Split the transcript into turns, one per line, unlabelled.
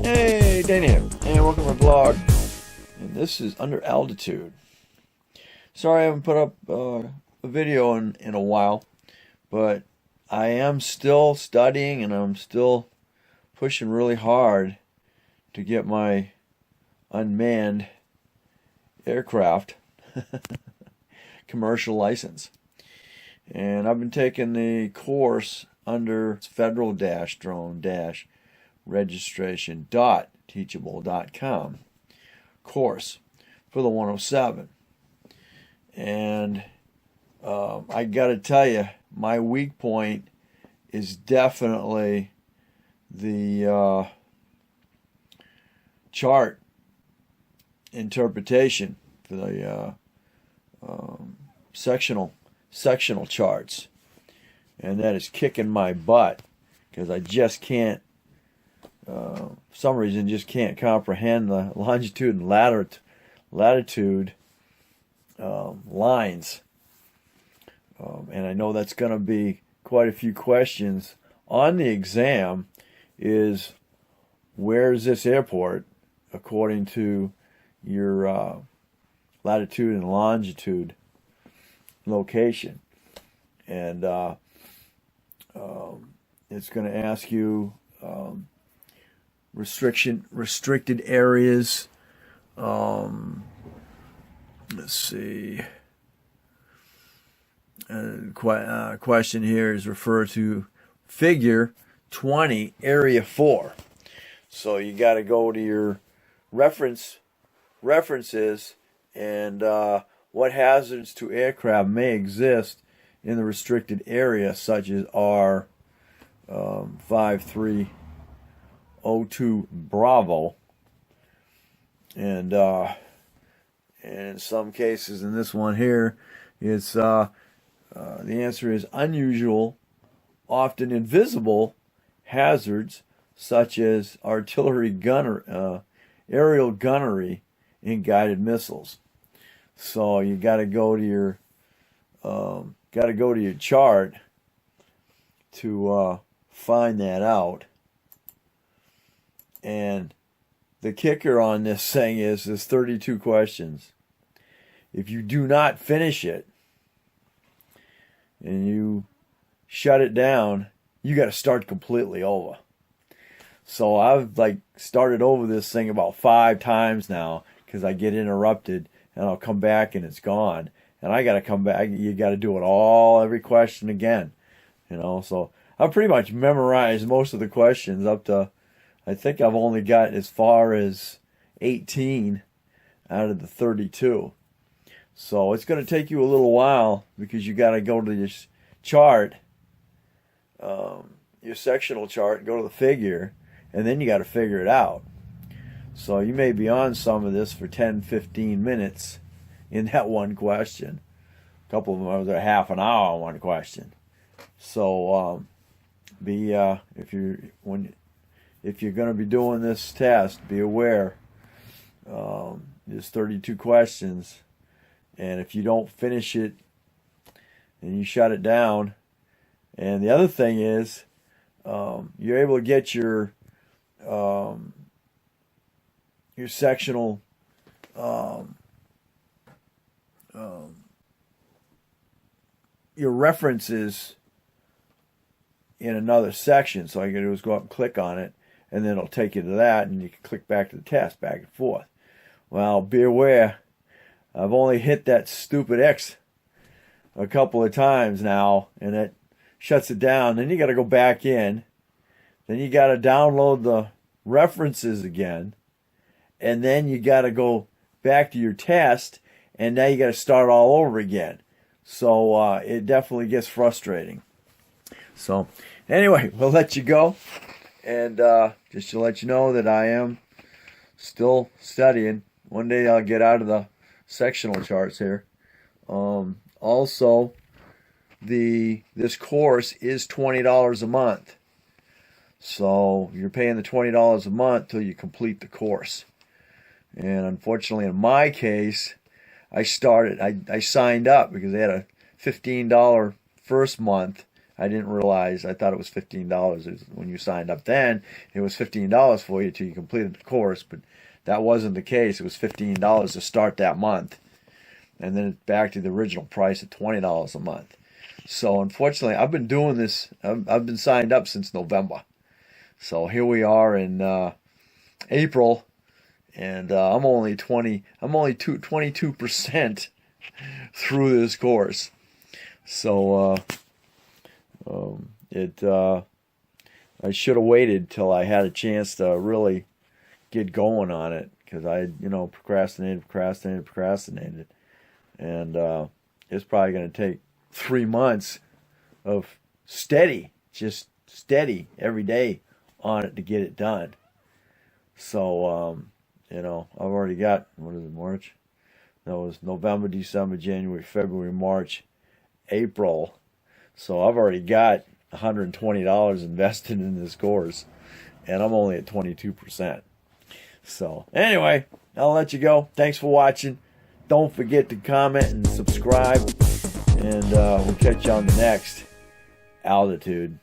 Hey, Danny here, and welcome to my blog. And this is Under Altitude. Sorry I haven't put up a video in a while, but I am still studying and I'm still pushing really hard to get my unmanned aircraft commercial license. And I've been taking the course under federal-drone-registration.teachable.com course for the 107. And I gotta tell you, my weak point is definitely the chart interpretation for the sectional charts, and that is kicking my butt because I just can't, for some reason, just can't comprehend the longitude and latitude lines. And I know that's going to be quite a few questions on the exam. Is where is this airport according to your latitude and longitude location? And it's going to ask you restricted areas. Let's see. Question here is refer to figure 20 area 4. So you got to go to your references and what hazards to aircraft may exist in the restricted area, such as R 5302 Bravo, and in some cases, in this one here, it's the answer is unusual, often invisible hazards such as artillery aerial gunnery in guided missiles. So you got to go to your chart to find that out. And the kicker on this thing is there's 32 questions. If you do not finish it and you shut it down, you got to start completely over. So I've started over this thing about 5 times now because I get interrupted and I'll come back and it's gone. And I got to come back. You got to do it every question again. So I've pretty much memorized most of the questions up to, I think I've only got as far as 18 out of the 32. So it's going to take you a little while because you got to go to this chart, your sectional chart, go to the figure, and then you got to figure it out. So you may be on some of this for 10-15 minutes in that one question. A couple of them was a half an hour on one question. So if you're going to be doing this test, be aware there's 32 questions, and if you don't finish it and you shut it down, and the other thing is you're able to get your sectional your references in another section. So all you can do is go up and click on it, and then it'll take you to that, and you can click back to the test, back and forth. Well, be aware, I've only hit that stupid X a couple of times now, and it shuts it down. Then you got to go back in. Then you got to download the references again, and then you got to go back to your test, and now you got to start all over again. So it definitely gets frustrating. So anyway, we'll let you go, and just to let you know that I am still studying. One day I'll get out of the sectional charts here. Also, this course is $20 a month. So you're paying the $20 a month till you complete the course. And unfortunately, in my case, I signed up because they had a $15 first month I didn't realize. I thought it was $15 when you signed up. Then it was $15 for you till you completed the course, but that wasn't the case. It was $15 to start that month, and then it's back to the original price of $20 a month. So unfortunately, I've been doing this. I've been signed up since November. So here we are in April, and I'm only 22% through this course. So I should have waited till I had a chance to really get going on it, because I procrastinated, and it's probably going to take 3 months of just steady every day on it to get it done. So I've already got, what is it, March? That was November, December, January, February, March, April. So I've already got $120 invested in this course, and I'm only at 22%. So anyway, I'll let you go. Thanks for watching. Don't forget to comment and subscribe, and we'll catch you on the next altitude.